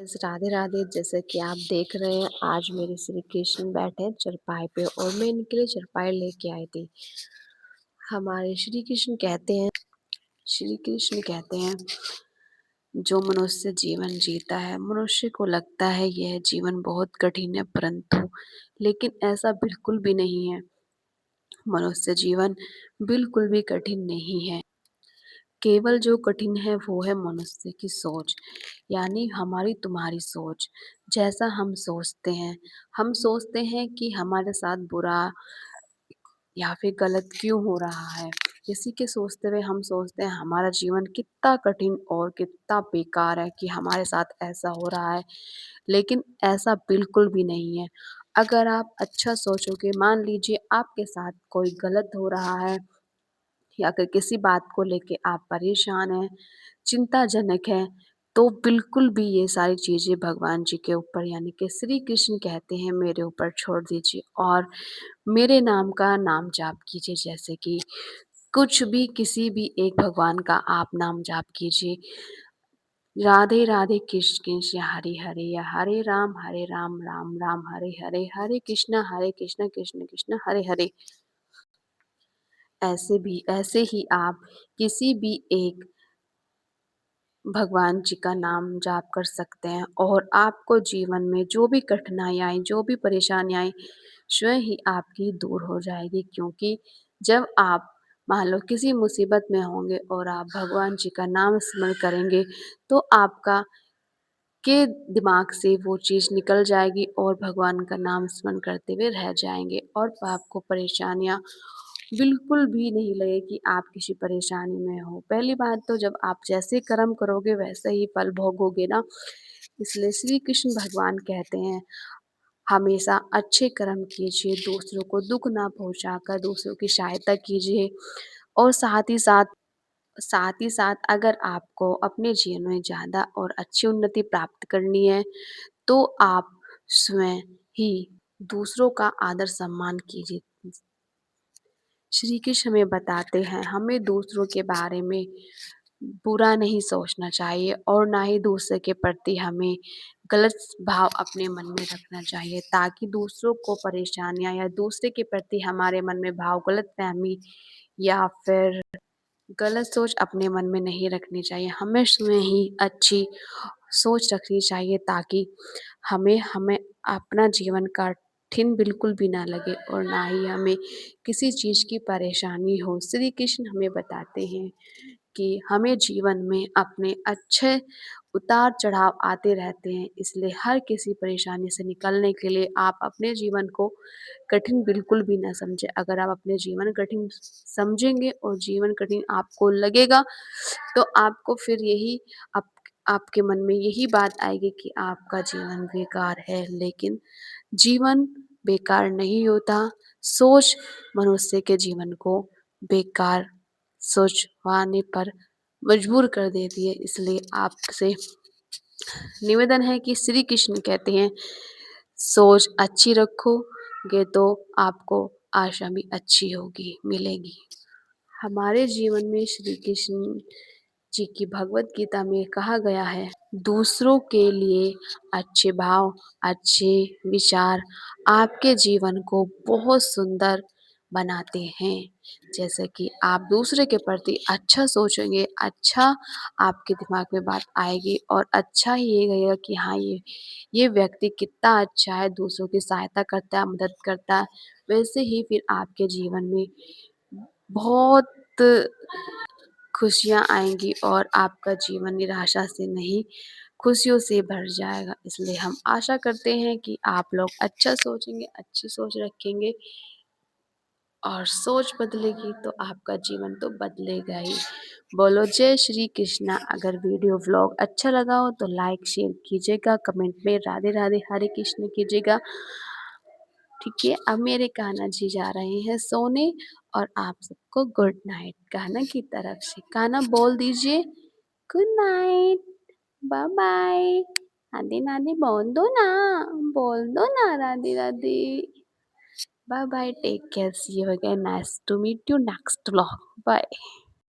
राधे राधे। जैसे कि आप देख रहे हैं, आज मेरे श्री कृष्ण बैठे हैं चरपाई पे और मैं इनके लिए चरपाई लेके आई थी। हमारे श्री कृष्ण कहते हैं, जो मनुष्य जीवन जीता है, मनुष्य को लगता है यह जीवन बहुत कठिन है, परंतु लेकिन ऐसा बिल्कुल भी नहीं है। मनुष्य जीवन बिल्कुल भी कठिन नहीं है। केवल जो कठिन है वो है मनुष्य की सोच, यानी हमारी तुम्हारी सोच। जैसा हम सोचते हैं कि हमारे साथ बुरा या फिर गलत क्यों हो रहा है। इसी के सोचते हुए हम सोचते हैं हमारा जीवन कितना कठिन और कितना बेकार है कि हमारे साथ ऐसा हो रहा है, लेकिन ऐसा बिल्कुल भी नहीं है। अगर आप अच्छा सोचोगे, मान लीजिए आपके साथ कोई गलत हो रहा है या अगर किसी बात को लेके आप परेशान हैं, चिंताजनक हैं, तो बिल्कुल भी ये सारी चीज़ें भगवान जी के ऊपर यानी कि श्री कृष्ण कहते हैं मेरे ऊपर छोड़ दीजिए और मेरे नाम का नाम जाप कीजिए। जैसे कि कुछ भी किसी भी एक भगवान का आप नाम जाप कीजिए। राधे राधे कृष्ण कृष्ण हरे हरे या हरे राम राम राम हरे हरे, हरे कृष्ण कृष्ण कृष्ण हरे हरे। ऐसे ही आप किसी भी एक भगवान जी का नाम जाप कर सकते हैं और आपको जीवन में जो भी कठिनाई आए, जो भी परेशानी आए, स्वयं ही आपकी दूर हो जाएगी। क्योंकि जब आप मान लो किसी मुसीबत में होंगे और आप भगवान जी का नाम स्मरण करेंगे, तो आपका के दिमाग से वो चीज़ निकल जाएगी और भगवान का नाम स्मरण करते हुए रह जाएँगे और आपको परेशानियाँ बिल्कुल भी नहीं लगे कि आप किसी परेशानी में हो। पहली बात तो जब आप जैसे कर्म करोगे वैसे ही फल भोगोगे ना, इसलिए श्री कृष्ण भगवान कहते हैं हमेशा अच्छे कर्म कीजिए, दूसरों को दुःख ना पहुँचाकर दूसरों की सहायता कीजिए और साथ ही साथ अगर आपको अपने जीवन में ज़्यादा और अच्छी उन्नति प्राप्त करनी है, तो आप स्वयं ही दूसरों का आदर सम्मान कीजिए। श्री कृष्ण हमें बताते हैं हमें दूसरों के बारे में बुरा नहीं सोचना चाहिए और ना ही दूसरे के प्रति हमें गलत भाव अपने मन में रखना चाहिए, ताकि दूसरों को परेशानियां या दूसरे के प्रति हमारे मन में भाव गलतफहमी या फिर गलत सोच अपने मन में नहीं रखनी चाहिए। हमें स्वयं ही अच्छी सोच रखनी चाहिए, ताकि हमें हमें अपना जीवन कठिन बिल्कुल भी ना लगे और ना ही हमें किसी चीज़ की परेशानी हो। श्री कृष्ण हमें बताते हैं कि हमें जीवन में अपने अच्छे उतार-चढ़ाव आते रहते हैं, इसलिए हर किसी परेशानी से निकलने के लिए आप अपने जीवन को कठिन बिल्कुल भी ना समझें। अगर आप अपने जीवन कठिन समझेंगे और जीवन कठिन आपको लगेगा, तो आपको फिर यही आप आपके मन में यही बात आएगी कि आपका जीवन बेकार है, लेकिन जीवन बेकार नहीं होता। सोच मनुष्य के जीवन को बेकार सोचवाने पर मजबूर कर देती है। इसलिए आपसे निवेदन है कि श्री कृष्ण कहते हैं सोच अच्छी रखोगे तो आपको आशा भी अच्छी होगी मिलेगी। हमारे जीवन में श्री कृष्ण जी की भगवत गीता में कहा गया है, दूसरों के लिए अच्छे भाव, अच्छे विचार आपके जीवन को बहुत सुंदर बनाते हैं। जैसे कि आप दूसरे के प्रति अच्छा सोचेंगे, अच्छा आपके दिमाग में बात आएगी और अच्छा ही ये लगेगा कि हाँ ये व्यक्ति कितना अच्छा है, दूसरों की सहायता करता है, मदद करता है। वैसे ही फिर आपके जीवन में बहुत खुशियाँ आएँगी और आपका जीवन निराशा से नहीं, खुशियों से भर जाएगा। इसलिए हम आशा करते हैं कि आप लोग अच्छा सोचेंगे, अच्छी सोच रखेंगे और सोच बदलेगी तो आपका जीवन तो बदलेगा ही। बोलो जय श्री कृष्णा। अगर वीडियो व्लॉग अच्छा लगा हो तो लाइक शेयर कीजिएगा, कमेंट में राधे राधे हरे कृष्ण कीजिएगा। ठीक है, अब मेरे कान्हा जी जा रहे हैं सोने और आप सबको गुड नाइट कान्हा की तरफ से। कान्हा बोल दीजिए good night, bye bye. Radhe Radhe बोल दो ना Radhe Radhe. Bye bye, take care, see you again, nice to meet you next vlog, bye.